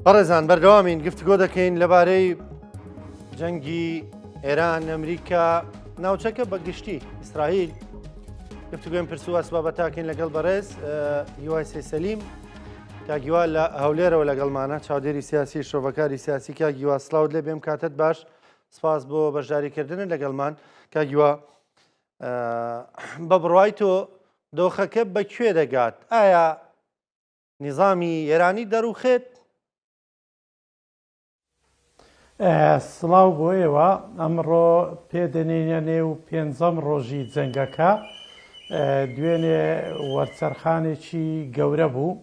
بەڕێزان بەردەوامین گفتگۆ دەکەین لەبارەی جەنگی ئێران ئەمریکا ناوچەکە بە گشتی ئیسرائیل. گفتگوێن پرسووە سبابەتاکەین لەگەڵ بەڕێز هیوای سەلیم کاگیوا لە هەولێرەوە لەگەڵمانە چاودێری سیاسی شۆڤەکاری سیاسی کاگیوا سلااوت لێ بێم کاتت باش سپاس بۆ بەشداریکردن لەگەڵمان کاگیوا بە بڕوای تۆ دۆخەکە بەکوێ دەگات ئایا نظامی ئێرانی دەروخێت؟ سڵاو بۆ ئێوە ئەمڕۆ پێدەنێنە نێو پێنجەم ڕۆژی جەنگەکە دوێنێ وەرچەرخانێکی گەورە بوو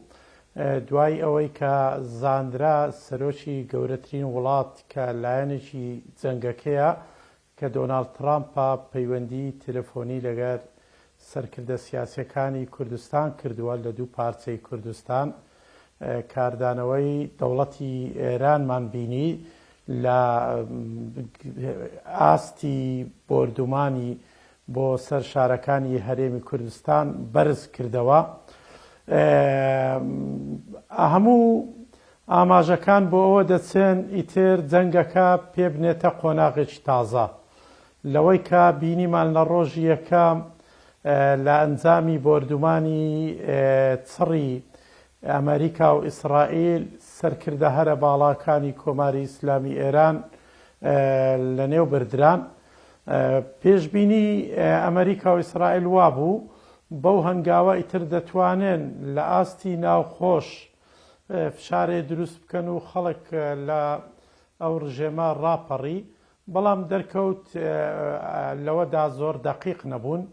دوای ئەوەی کە زاندرا سەرۆکی گەورەترین وڵات کە لایەنێکی جەنگەکەیە کە دۆناڵد ترامپە پەیوەندی تەلەفۆنی لەگەر سەرکردە سیاسیەکانی کوردستان کردووە لە دوو پارچەی کوردستان کاردانەوەی دەوڵەتی ئێرانمان بینی لە ئاستی بۆردومانی بۆ سەر شارەکانی هەرێمی کوردستان بەرز کردەوە. هەموو ئاماژەکان بۆ ئەوە دەچێن ئیتر جەنگەکە پێ بنێتە قۆناغێکی تازە لەوەی کە بینیمان لە ڕۆژی یەکەم لە ئەنجامی بۆردومانی چڕی ئەمریکا و ئیسرائیل سەرکردە هەرە باڵاکانی کۆماری ئیسلامی ئێران لە نێو بردران. پێشبینی ئەمریکا و ئیسرائیل وابوو بەو هەنگاوە ئیتر دەتوانن لە ئاستی ناوخۆش فشارێ دروست بکەن و خەڵک لە ئەو ڕژێمە ڕاپەڕی، بەڵام دەرکەوت لەوەدا زۆر دەقیق نەبوون.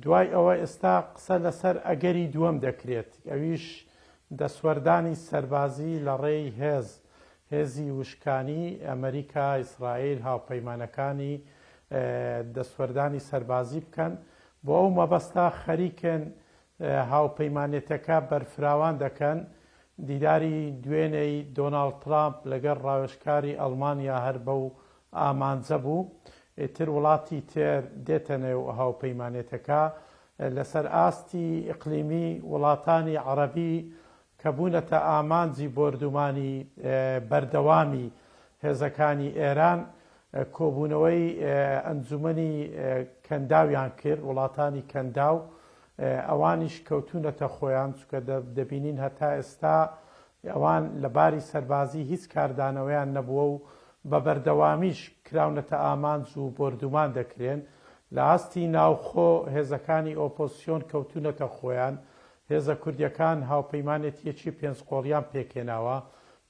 دوای ئەوە ئێستا قسە لەسەر ئەگەری دووەم دەکرێت، ئەویش دەسوەردانی سەربازی لە ڕێی هێزی وشکانی ئەمریکا ئیسرائیل هاوپەیمانەکانی دەسوەردانی سەربازی بکەن بۆ ئەو مەبەستا خەریکن هاوپەیمانێتەکە بەرفراوان دەکەن. دیداری دوێنەی دۆناڵد ترامپ لەگەڵ ڕاوێژکاری ئەڵمانیا هەر بەو ئامانجە بوو. ئیتر وڵاتی تر دێتە نێو هاوپەیمانێتەکە لەسەر ئاستی ئیقلیمی وڵاتانی عەرەبی کە بوونەتە ئامانجی بۆردومانی بەردەوامی هێزەکانی ئێران. کۆبوونەوەی ئەنجومەنی کەنداویان کرد، وڵاتانی کەنداو ئەوانیش کەوتونەتە خۆیان، چکە دەبینین هەتا ئێستا ئەوان لە باری سەربازی هیچ کاردانەوەیان نەبووە و بە بەردەوامیش کراونەتە ئامانج و بۆردومان دەکرێن. لە ئاستی ناوخۆ هێزەکانی ئۆپۆزیسیۆن کەوتونەتە خۆیان، هێزە کوردیەکان هاوپەیمانێتیەکی پێنجقۆڵیان پێکێناوە،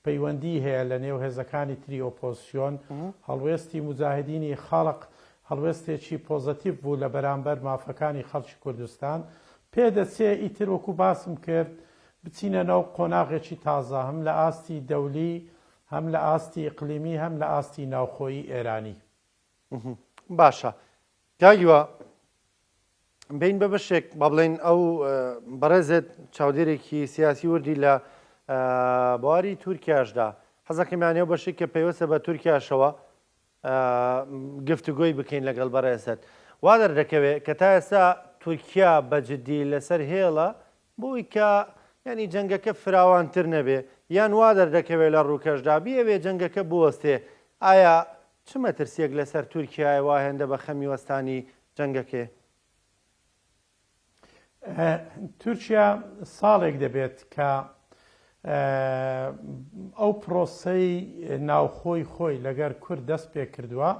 پەیوەندی هەیە لە نێو هێزەکانی تری ئۆپۆزیسیۆن. هەڵوێستی موجاهدینی خەڵق هەڵوێستێکی پۆزەتیڤ بوو لە بەرامبەر مافەکانی خەڵکی کوردستان. پێدەچێ ئیتر وەکو باسم کرد بچینە ناو قۆناغێکی تازە، هەم لە ئاستی دەولی، هەم لە ئاستی ئیقلیمی، هەم لە ئاستی ناوخۆیی ئێرانی. باشە کاگیوا بین بە بەشێک با بڵێن ئەو بەڕێزت چاودێرێکی سیاسی وردی لە بواری تورکیاشدا، حەزەکەمیانەوە بەشێک کە پێوەستە بە تورکیاشەوە گفتوگۆی بکەین لەگەڵ بەڕێزت. وا دەردەکەوێت کە تا ئێستا تورکیا بەجددی لەسەر هێڵە بۆی کە ینی جەنگەکە فراوانتر نەبێ، یان وا دەردەکەوێت لە ڕووکەشدا بیەوێ جەنگەکە بوەستێ. ئایا چ مەترسیەک لەسەر تورکیای وا هێندە بە خەمی وەستانی جەنگەکێ؟ تورکیا ساڵێک دەبێت کە ئەو پرۆسەی ناوخۆی خۆی لەگەر کورد دەست پێ کردووە.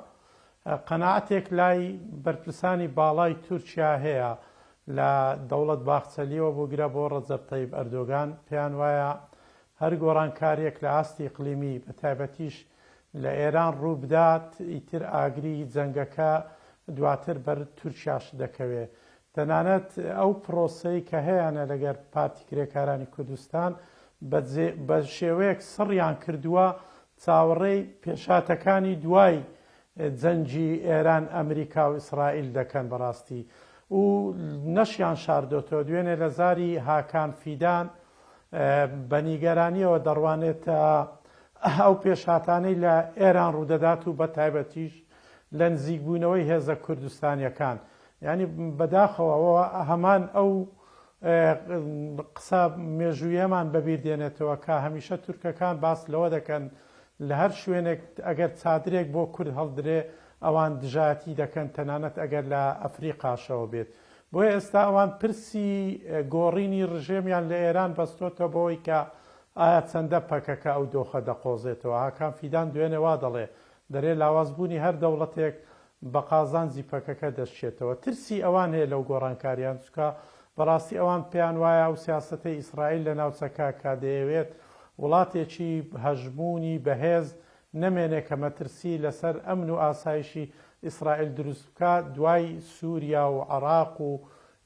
قەناعەتێک لای بەرپرسانی باڵای تورکیا هەیە لە دەوڵەت باخچەلیەوە بۆگرە بۆ ڕەجەب تەیب ئەردۆگان، پێیان وایە هەر گۆڕانکاریەک لە ئاستی ئیقلیمی بە تایبەتیش لە ئێران ڕوو بدات ئیتر ئاگری جەنگەکە دواتر بەر تورکیاش دەکەوێت. تەنانەت ئەو پرۆسەی کە هەیەە لەگەر پارتی کرێکارانی کوردستان بە شێوەیەک سڕیان کردووە چاوەڕێی پێشاتەکانی دوای جەنگی ئێران ئەمریکا و ئیسرائیل دەکەن بەڕاستی و نەشیان شاردۆتەوە. دوێنێ لە زاری هاکان فیدان بە نیگەرانیەوە دەڕوانێتە ئەو پێشاتانەی لە ئێران ڕوودەدات و بە تایبەتیش لە نزیکبوونەوەی هێزە کوردستانیەکان. ینی بەداخەوە هەمان ئەو قسە مێژوویەمان بەبیر دێنێتەوە کە هەمیشە تورکەکان باس لەوە دەکەن لە هەر شوێنێک ئەگەر چادرێک بۆ کورد هەڵدرێ ئەوان دژاتی دەکەن تەنانەت ئەگەر لە ئەفریقاشەوە بێت. بۆیە ئێستا ئەوان پرسی گۆڕینی ڕژێمیان لە ئێران بەستۆتە بەوەی کە ئایا چەندە پەکەکە ئەو دۆخە دەقۆزێتەوە. هاکان فیدان دوێنێ وا دەڵێ دەرێ لاوازبوونی هەر دەوڵەتێک بە قازانجی پەکەکە دەشتێتەوە. ترسی ئەوان هەیە لەو گۆڕانکاریان چکە بەڕاستی ئەوان پێیان وایە و سیاسەتەی ئیسرائیل لە ناوچەکە کە دەیەوێت وڵاتێکی هەژمونی بەهێز نەمێنێ کە مەترسی لەسەر ئەمن و ئاسایشی ئیسرائیل دروست بکە دوای سووریا و عێراق و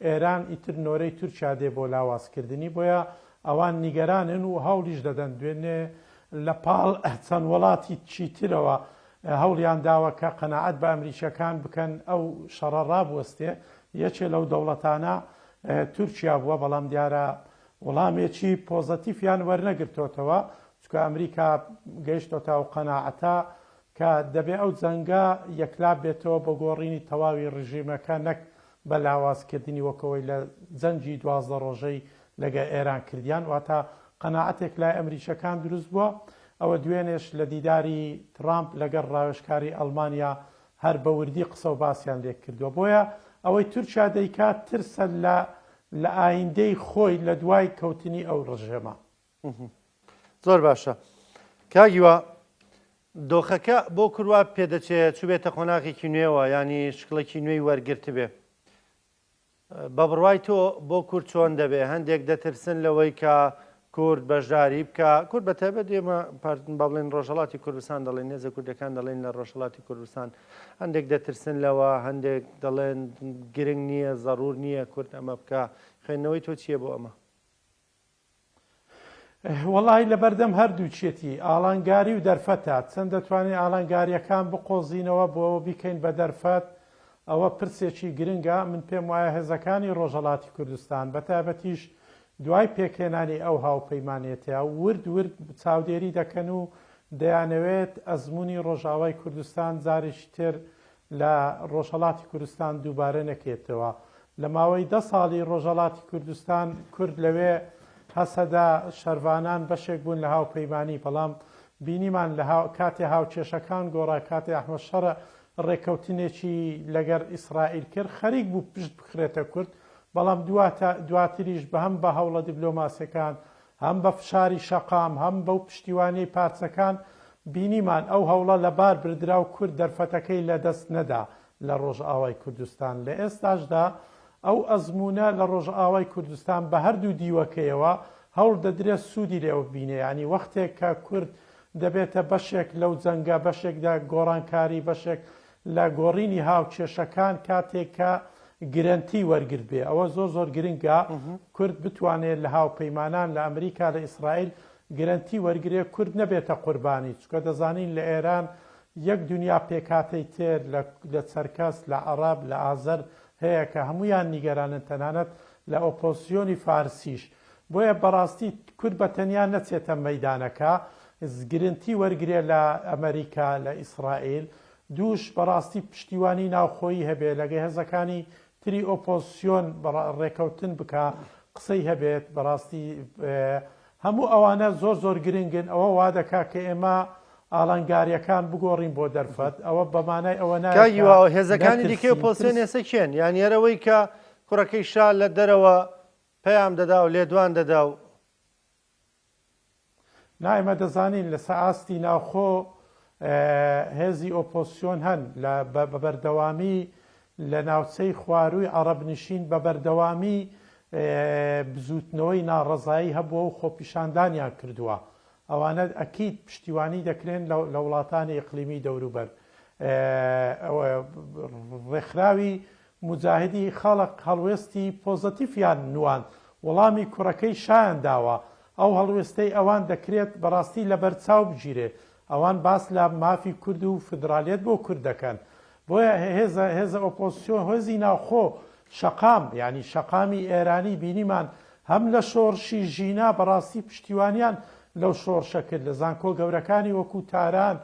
ئێران ئیتر نۆرەی تورکیا دێ بۆ لاوازکردنی. بۆیە ئەوان نیگەرانن و هەوڵیش دەدەن دوێنێ لە پاڵ چەند وڵاتی چیترەوە هەوڵیان داوە کە قەناعەت بە ئەمریکیەکان بکەن ئەو شەڕە ڕابوەستێ. یەکێ لەو دەوڵەتانە تورکیا بووە بەڵام دیارە وەڵامێکی پۆزەتیفیان وەرنەگرتوتەوە چکە ئەمریکا گەیشتۆتە ئەو قەناعەتە کە دەبێ ئەو جەنگە یەکلا بێتەوە بە گۆڕینی تەواوی ڕژیمەکە نەک بە لاوازکردنی وەکەوەی لە جەنگی 12 ڕۆژەی لەگە ئێران کردیان واتە قەناعەتێک لای ئەمریکیەکان دروست بووە. ئەوە دوێنێش لە دیداری ترامپ لەگەڵ ڕاوێژکاری ئەڵمانیا هەر بە وردی قسە و باسییان لێک کردووە. بۆیە ئەوەی تورکیا دەیکات ترسە لە ئایندەی خۆی لە دوای کەوتنی ئەو ڕژێمە. زۆر باشە کاگیوە دۆخەکە بۆ کوڕوا پێدەچێت چوو بێتە قۆناغێکی نوێەوە ینی شکڵێکی نوێی وەرگرت بێ بە بڕوای تۆ بۆ کورد چۆن دەبێ؟ هەندێک دەترسن لەوەی کە کورد بەشداری بکە کورد بە تایبەت ئێمە با بڵێن ڕۆژهەڵاتی کوردستان دەڵێن نێزە کوردەکان دەڵێن لە ڕۆژهەڵاتی کوردستان هەندێک دەترسن لەوە هەندێک دەڵێن گرنگ نییە زەڕور نییە کورد ئەمە بکە. خوێندنەوەی تۆ چییە بۆ ئەمە؟ وەڵی لەبەردەم هەردوو چێتی ئاڵانگاری و دەرفەتە چەند دەتوانێت ئاڵانگاریەکان بقۆزینەوە بۆ بیکەین بە دەرفەت ئەوە پرسێکی گرنگە. من پێم وایە هێزەکانی ڕۆژهەڵاتی کوردستان بە تایبەتیش دوای پێکهێنانی ئەو هاوپەیمانێتەیە ورد چاودێری دەکەن و دەیانەوێت ئەزمموی ڕۆژاوای کوردستان جارێکی تر لە ڕۆژهەڵاتی کوردستان دووبارە نەکێتەوە. لە ماوەی 10 ساڵی ڕۆژهەڵاتی کوردستان کورد لەوێ هەسەدا شەروانان بەشێک بوون لە هاوپەیمانی بەڵام بینیمان لە کاتێ هاوچێشەکان گۆڕا کاتێ ئەحمەد شەڕە ڕێکەوتنێکی لەگەر ئیسرائیل کرد خەریک بوو پشت بخرێتە کورد بەڵام دواتریش بە هەم بە هەوڵە دیبلۆماسیەکان هەم بە فشاری شەقام هەم بەو پشتیوانەی پارچەکان بینیمان ئەو هەوڵە لەبار بردرا و کورد دەرفەتەکەی لەدەست نەدا لە ڕۆژئاوای کوردستان. لە ئێستاشدا ئەو ئەزمونە لە ڕۆژئاوای کوردستان بە هەردوو دیوەکەیەوە هەوڵ دەدرێت سوودی لێوە بینێ ینی وەختێک کە کورد دەبێتە بەشێک لەو جەنگە بەشێکدا گۆڕانکاری بەشێک لە گۆڕینی هاوچێشەکان کاتێککە گرنتی وەرگر بێ ئەوە زۆر گرنگە کورد بتوانێت لە هاوپەیمانان لە ئەمریکا لە ئیسرائیل گرنتی وەرگێ کورد نەبێتە قوربانی چکە دەزانین لە ئێران یەک دنیا پێکاتەی تێر لە چەرکەس لە عەرەب لە ئازەر هەیە کە هەمویان نیگەرانن تەنانەت لە ئۆپۆزیۆنی فارسیش. بۆیە بەڕاستی کورد بە تەنیا نەچێتە مەیدانەکە گرنتی وەرگێ لە ئەمریکا لە ئیسرائیل دووش بەڕاستی پشتیوانی ناوخۆیی هەبێ لەگە هێزەکانی تری ئۆپۆزیۆن ڕێکەوتن بکە قسەی هەبێت بەڕاستی هەموو ئەوانە زۆر گرنگن. ئەوە وا دەکا کە ئێمە ئاڵنگاریەکان بگۆڕین بۆ دەرفەت ئەوە بەمانای ئەوە نایەوە هێزەکانی دیکە ئۆپۆزیۆن ئێستا کێن یانیەرەوەی کە کوڕەکەی شا لە دەرەوە پەیام دەدا و لێدوان دەدا و نایمە دەزانین لە سەعاستی ناوخۆ هێزی ئۆپۆزیۆن هەن بە بەردەوامی لە ناوچەی خوارووی عەرەبنشین بە بەردەوامی بزوتنەوەی ناڕەزایی هەبووە و خۆپیشاندانیان کردووە. ئەوانە ئەکید پشتیوانی دەکرێن لە وڵاتانی ئیقلیمی دەوروبەر. ڕێکخراوی مجاهدی خەڵق هەڵوێستی پۆزەتیفیان نوان وەڵامی کوڕەکەی شایان داوە ئەو هەڵوێستەی ئەوان دەکرێت بەڕاستی لە بەرچاو بگیرێ. ئەوان باس لە مافی کورد و فدرالیت بۆ کورد دەکەن. بۆیە هێزە ئۆپۆزیۆن هێزی ناوخۆ شەقام ینی شەقامی ئێرانی بینیمان هەم لە شۆڕشی ژینا بەڕاستی پشتیوانیان لەو شۆڕشە کرد لە زانکۆ گەورەکانی وەکو تاران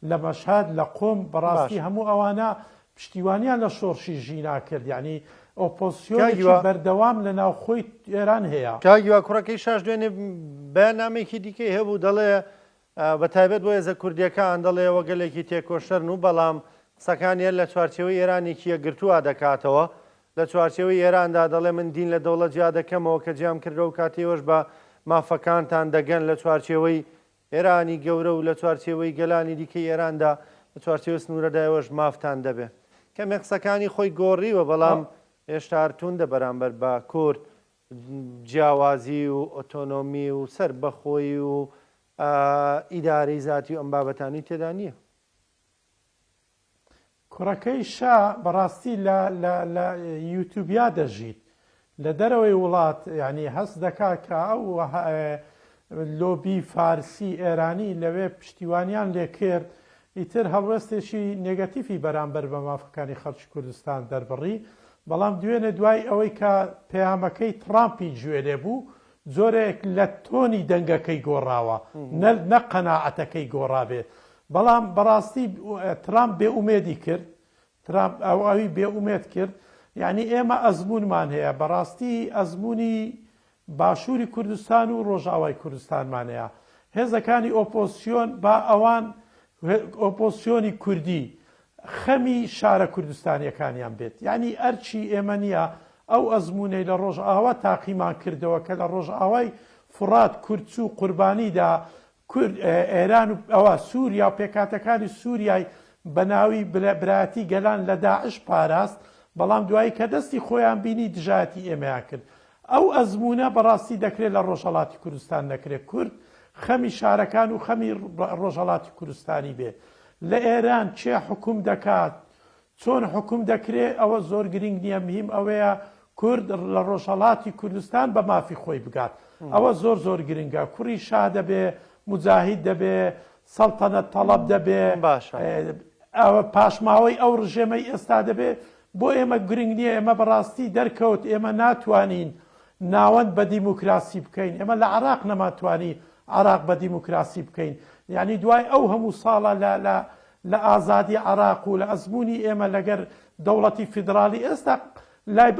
لە مەشهد لە قۆم بەڕاستی هەموو ئەوانە پشتیوانیان لە شۆڕشی ژینا کرد. یعنی ئۆپۆسیۆنێکی کاگیوە. بەردەوام لە ناوخۆی ئێران هەیە. کاگیوا کوڕەکەی شاش دوێنێ بەیاننامێکی دیکەی هەبوو دەڵێ بە تایبەت بۆ ێزە کوردیەکان دەڵێ وەگەلێکی تێکۆشەرن و بەڵام قسەکانیان لە چوارچێوەی ئێرانێکی یەکگرتووە دەکاتەوە لە چوارچێوەی ئێراندا دەڵێ من دین لە دەوڵەت جیا دەکەمەوە کە جیام کردەوە و کاتێوەش بە مافەکانتان دەگەن لە چوارچێوەی ئێرانی گەورە و لە چوارچێوەی گەلانی دیکەی ئێراندا لە چوارچێوە سنوورەدایەوەش مافتان دەبێ کەمێ قسەکانی خۆی گۆڕیوە بەڵام هێشتا هەرتوندە بەرامبەر بە کورد جیاوازی و ئۆتۆنۆمی و سەر بەخۆی و ئیدارەی ذاتی و ئەم بابەتانی تێدا نییە. کوڕەکەی شا بەڕاستی لە یوتوبیا دەژیت لە دەرەوەی وڵات ینی هەست دەکات کە ئەو لۆبی فارسی ئێرانی لەوێ پشتیوانیان لێ کرد ئیتر هەڵوەستێکی نێگەتیفی بەرامبەر بە مافەکانی خەڵکی کوردستان دەربڕی بەڵام دوێنێ دوای ئەوەی کە پەیامەکەی ترامپی گوێلێ بوو زۆرێک لە تۆنی دەنگەکەی گۆڕاوە نە قەناعەتەکەی گۆڕابێت بەڵام بەڕاستی ترامپ بێئومێدی کرد ترامپ ئەوی بێئومێد کرد یعنی ئێمە ئەزمونمان هەیە بەڕاستی ئەزمموی باشووری کوردستان و ڕۆژاوای کوردستانمان هەیە هێزەکانی ئۆپۆسیۆن با ئەوان ئۆپۆسیۆنی کوردی خەمی شارە کوردستانیەکانیان بێت یعنی ئەرچی ئێمە نییە ئەو ئەزمونەی لە ڕۆژئاوا تاقیمان کردەوە کە لە ڕۆژئاوای فرات کورچ و قوربانیدا ئێران و ئەوە سووریا و پێکاتەکانی سووریای بەناوی برایەتی گەلان لە داعش پاراست بەڵام دوایی کە دەستی خۆیان بینی دژایەتی ئێمەیان کرد ئەو ئەزمونە بەڕاستی دەکرێت لە ڕۆژهەڵاتی کوردستان نەکرێت کورد خەمی شارەکان و خەمی ڕۆژهەڵاتی کوردستانی بێ لە ئێران چێ حکوم دەکات چۆن حکوم دەکرێت ئەوە زۆر گرنگ نییە مهم ئەوەیە کورد لە ڕۆژهەڵاتی کوردستان بە مافی خۆی بگات ئەوە زۆر زۆر گرنگە کوڕی شا دەبێ مجاهید دەبێ سەڵتەنەت تەڵەب دەبێ پاشماوەی ئەو ڕژێمەی ئێستا دەبێ بۆ ئێمە گرنگ نییە ئێمە بەڕاستی دەرکەوت ئێمە ناتوانین ناوەند بە دیموکراسی بکەین ئێمە لە عراق نەماتوانی عراق بە دیموکراسی بکەین یعنی دوای ئەو هەموو ساڵە لە ئازادی عراق و لە ئەزمموی ئێمە لەگەر دەوڵەتی فیدراالی ئێستا لای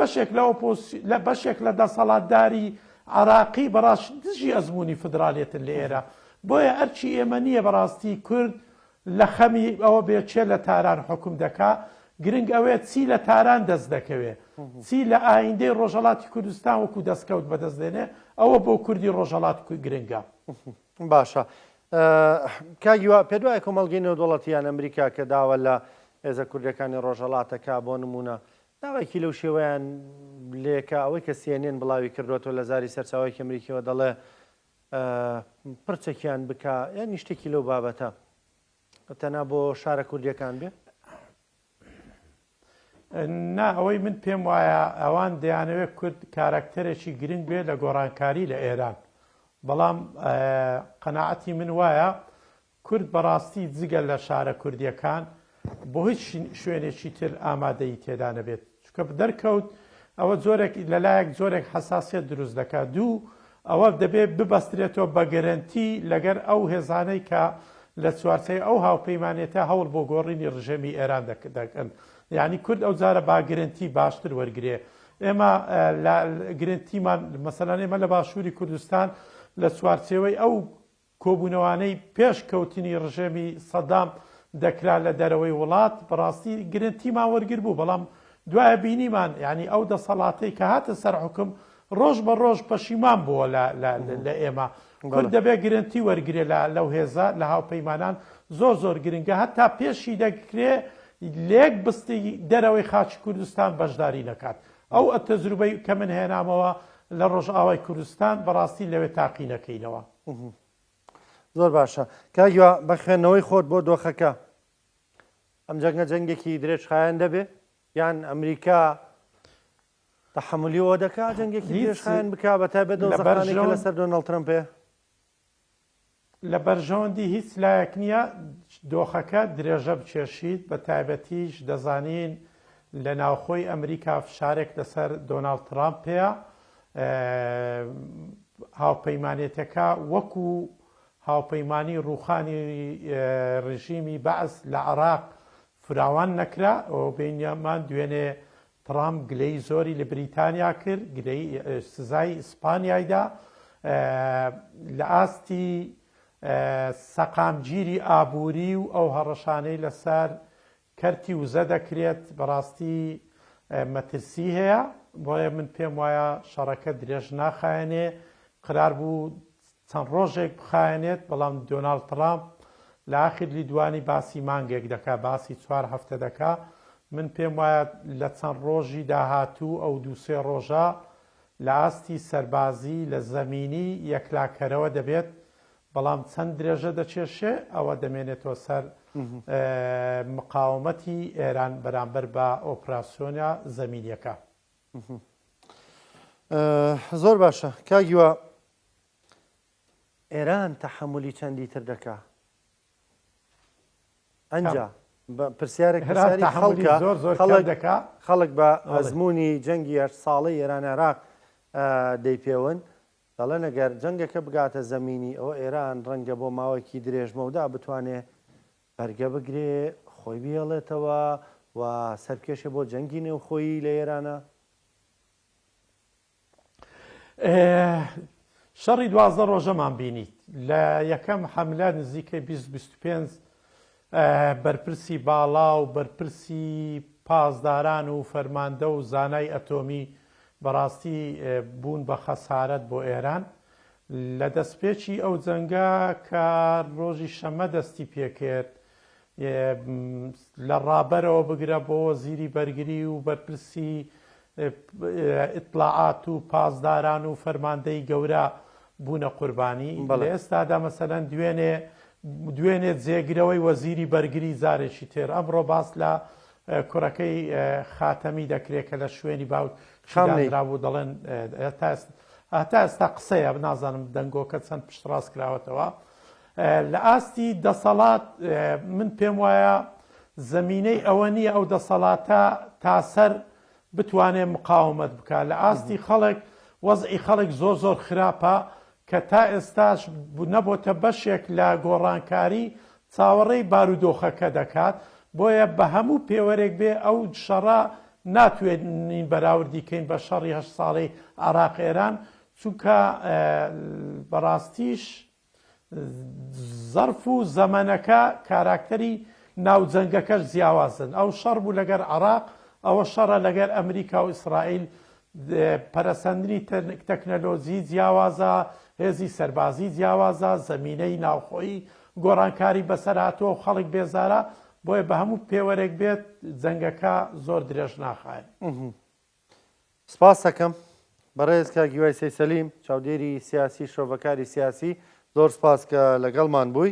بەشێک لە دەسەڵاتداری عراقی بەڕاست دژی ئەزمموی فدراالێتن لە ئێرە بۆیە ئەرچی ئێمە نییە بەڕاستی کورد لە خەمی ئەوە بێچێ لە تاران حکوم دەکا گرنگ ئەوەیە چی لە تاران دەست دەکەوێ چی لە ئایندەی ڕۆژهەڵاتی کوردستان وەکو دەستکەوت بەدەستدێنێ ئەوە بۆ کوردی ڕۆژهەڵات گرنگە. باشە کاگیوا پێ دوایە کۆمەڵگەی نێودوڵەتیان ئەمریکا کە داوە لە هێزە کوردەکانی ڕۆژهەڵاتەکە بۆ نمونە داوایکی لەو شێوەیان لێکە ئەوەی کە سێنێن بڵاوی کردوەوە لە زاری سەرچاوی ئەمریکیەوە دەڵێ پرچێکیان بکە یان نیشتێکی لەو بابەتە تەنها بۆ شارە کوردیەکان بێ نا ئەوەی من پێم وایە ئەوان دەیانەوێت کورد کارکتەرێکی گرنگ بێت لە گۆڕانکاری لە ئێران بەڵام قەناعەتی من وایە کورد بەڕاستی جگە لە شارە کوردیەکان بۆ هیچ شوێنێکی تر ئامادەی تێدا نەبێت چکە دەرکەوت ئەوە زۆرێک لەلایەک زۆرێک حساسیت دروست دەکات دوو ئەوە دەبێت ببەسترێتەوە بە گەرنتی لەگەر ئەو هێزانەی کە لە چوارچەی ئەو هاوپەیمانێتە هەوڵ بۆ گۆڕینی ڕژێمی ئێران دەکەن یعنی کورد ئەو جارە با گرنتی باشتر وەرگێ ئێمە گرنتیمان مەسەلەن ئێمە لە باشووری کوردستان لە چوارچێوەی ئەو کۆبوونەوانەی پێش کەوتنی ڕژێمی سەدام دەکرا لە دەرەوەی وڵات بەڕاستی گرنتیمان وەرگر بوو بەڵام دوایە بینیمان ینی ئەو دەسەڵاتەی کە هاتە سەر حکم ڕۆژ بە ڕۆژ پەشیمان بووە لە ئێمە کورد دەبێت گرنتی وەرگێ لەو هێزە لە هاوپەیمانان زۆر زۆر گرنگە هەتا پێشی دەکرێ لێک بستی دەرەوەی خاچی کوردستان بەشداری نەکات ئەو تەجروبەی کە من هێنامەوە لە ڕۆژئاوای کوردستان بەڕاستی لەوێ تاقی نەکەینەوە. زۆر باشە کاگیوا بە خوێندنەوەی خۆت بۆ دۆخەکە ئەم جەنگە جەنگێکی درێژخایەن دەبێ یان ئەمریکا تەحملی ئەوە دەکا جەنگێکی درێژخایەن بکا بەتایبەت دۆزەخانێکە لەسەر دۆناڵد ترەمپێ لە بەرژەوەندی هیچ لایەک نییە دۆخەکە درێژە بچێشیت بە تایبەتیش دەزانین لە ناوخۆی ئەمریکا فشارێک لەسەر دۆناڵد ترامپەیە هاوپەیمانێتەکە وەکو هاوپەیمانی ڕووخانی ڕژیمی بەعس لە عێراق فراوان نەکرا ئەو بینیامان دوێنێ ترامپ گلەی زۆری لە بریتانیا کرد گلەی سزای ئیسپانیایدا لە ئاستی سەقامگیری ئابووری و ئەو هەڕەشانەی لەسەر کەرتی وزە دەکرێت بەڕاستی مەترسی هەیە بۆیە من پێم وایە شەڕەکە درێژ ناخایەنێ قرار بوو چەند ڕۆژێک بخایەنێت بەڵام دۆناڵد ترامپ لە ئاخری دوانی باسی مانگێک دەکا باسی 4 هەفتە دەکا من پێم وایە لە چەند ڕۆژی داهاتوو ئەو 2-3 ڕۆژە لە ئاستی سەربازی لە زەمینی یەکلاکەرەوە دەبێت بەڵام چەند درێژە دەچێشێ ئەوە دەمێنێتەوە سەر مقاومەتی ئێران بەرامبەر بە ئۆپراسیۆنە زەمینیەکە. زۆر باشە کاگیوە ئێران تەحملی چەندی تر دەکا ئەنجا پرسیارێک خەڵک بە ئەزمموی جەنگی 8 ساڵی ئێران عێراق دەیپێون دەڵێن ئەگەر جەنگەکە بگاتە زەمینی ئەوە ئێران ڕەنگە بۆ ماوەیەکی درێژمەودا بتوانێت بەرگە بگرێ خۆی بێڵێتەوە و سەرکێشە بۆ جەنگی نێوخۆیی لە ئێرانە شەڕی 12 ڕۆژەمان بینیت لە یەکەم حملە نزیکەی 20-25 بەرپرسی باڵا و بەرپرسی پاسداران و فەرماندە و زانای ئەتۆمی بەڕاستی بوون بە خەسارەت بۆ ئێران لە دەستپێکی ئەو جەنگە کە ڕۆژی شەمە دەستی پێکرد لە ڕابەرەوە بگرە بۆ وەزیری بەرگری و بەرپرسی ئیطلاعات و پاسداران و فەرماندەی گەورە بوونە قوربانی لە ئێستادا مەسەلەن دوێنێ جێگرەوەی وەزیری بەرگری زارێکی تێر ئەمڕۆ باس لە کوڕەکەی خاتەمی دەکرێت کە لە شوێنی باوکرا بوو دەڵێن هەتا ئێستا قسەیە نازانم دەنگۆکە چەند پشتڕاست کراوەتەوە لە ئاستی دەسەڵات من پێم وایە زەمینەی ئەوە نییە ئەو دەسەڵاتە تاسەر بتوانێت مقاومەت بکات لە ئاستی خەڵک وەزعی خەڵک زۆر خراپە کە تا ئێستاش نەبۆتە بەشێک لە گۆڕانکاری چاوەڕێی بارودۆخەکە دەکات بۆیە بە هەموو پێوەرێک بێ ئەو شەڕە ناتوێنین بەراوردیکەین بە شەڕی 8 ساڵی عێراق ئێران چونکە بەڕاستیش زەرف و زەمەنەکە کاراکتەری ناوجەنگەکەش جیاوازن ئەو شەڕ بوو لەگەر عێراق ئەوە شەڕە لەگەر ئەمریکا و ئیسرائیل پەرەسەندنی تەکنەلۆژی جیاوازە هێزی سەربازی جیاوازە زەمینەی ناوخۆیی گۆڕانکاری بەسەرهاتووە و خەڵک بێزارە بۆیە بە هەموو پێوەرێک بێت جەنگەکە زۆر درێژ ناخایێن. سپاس دەکەم بەڕێز کاگیوای سەیسەلیم چاودێری سیاسی شۆڤەکاری سیاسی زۆر سپاس کە لەگەڵمان بووی.